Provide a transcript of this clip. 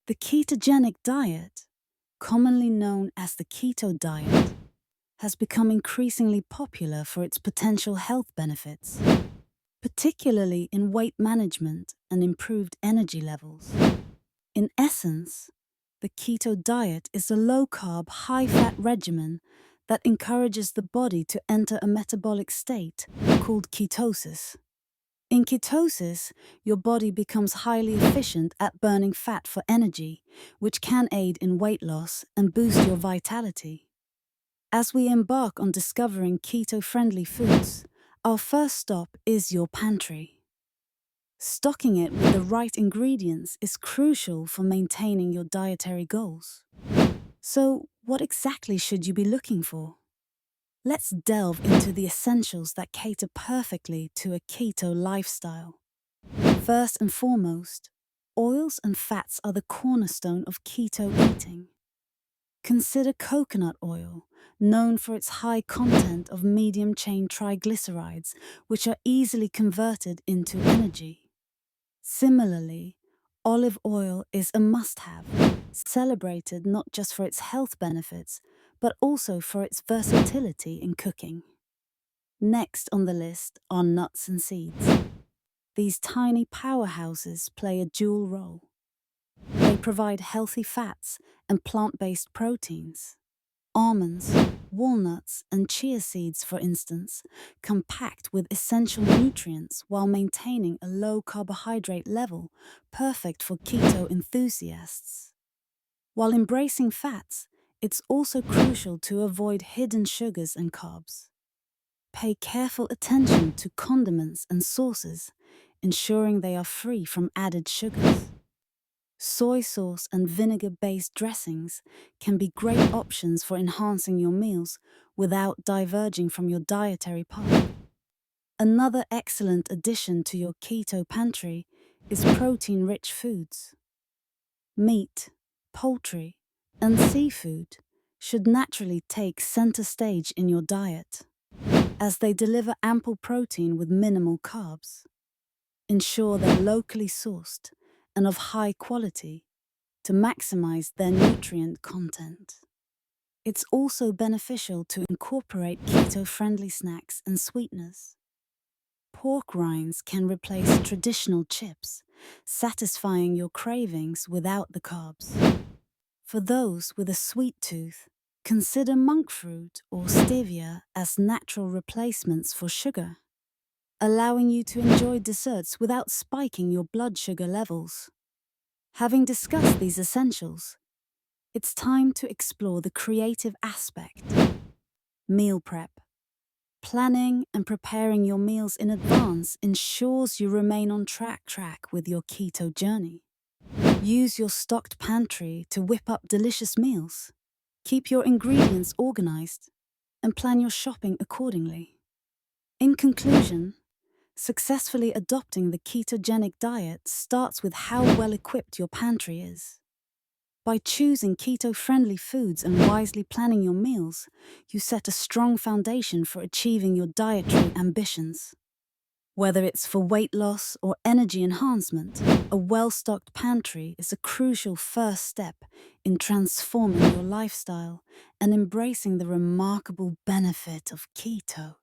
The ketogenic diet, commonly known as the keto diet, has become increasingly popular for its potential health benefits, particularly in weight management and improved energy levels. In essence, the keto diet is a low-carb, high-fat regimen that encourages the body to enter a metabolic state called ketosis. In ketosis, your body becomes highly efficient at burning fat for energy, which can aid in weight loss and boost your vitality. As we embark on discovering keto-friendly foods, our first stop is your pantry. Stocking it with the right ingredients is crucial for maintaining your dietary goals. So, what exactly should you be looking for? Let's delve into the essentials that cater perfectly to a keto lifestyle. First and foremost, oils and fats are the cornerstone of keto eating. Consider coconut oil, known for its high content of medium-chain triglycerides, which are easily converted into energy. Similarly, olive oil is a must-have, celebrated not just for its health benefits, but also for its versatility in cooking. Next on the list are nuts and seeds. These tiny powerhouses play a dual role. They provide healthy fats and plant-based proteins. Almonds, walnuts, and chia seeds, for instance, come packed with essential nutrients while maintaining a low carbohydrate level, perfect for keto enthusiasts. While embracing fats, it's also crucial to avoid hidden sugars and carbs. Pay careful attention to condiments and sauces, ensuring they are free from added sugars. Soy sauce and vinegar-based dressings can be great options for enhancing your meals without diverging from your dietary path. Another excellent addition to your keto pantry is protein-rich foods. Meat, poultry, and seafood should naturally take center stage in your diet, as they deliver ample protein with minimal carbs. Ensure they're locally sourced and of high quality to maximize their nutrient content. It's also beneficial to incorporate keto-friendly snacks and sweeteners. Pork rinds can replace traditional chips, satisfying your cravings without the carbs. For those with a sweet tooth, consider monk fruit or stevia as natural replacements for sugar, allowing you to enjoy desserts without spiking your blood sugar levels. Having discussed these essentials, it's time to explore the creative aspect. Meal prep. Planning and preparing your meals in advance ensures you remain on track with your keto journey. Use your stocked pantry to whip up delicious meals. Keep your ingredients organized and plan your shopping accordingly. In conclusion, successfully adopting the ketogenic diet starts with how well equipped your pantry is. By choosing keto-friendly foods and wisely planning your meals, you set a strong foundation for achieving your dietary ambitions. Whether it's for weight loss or energy enhancement, a well-stocked pantry is a crucial first step in transforming your lifestyle and embracing the remarkable benefit of keto.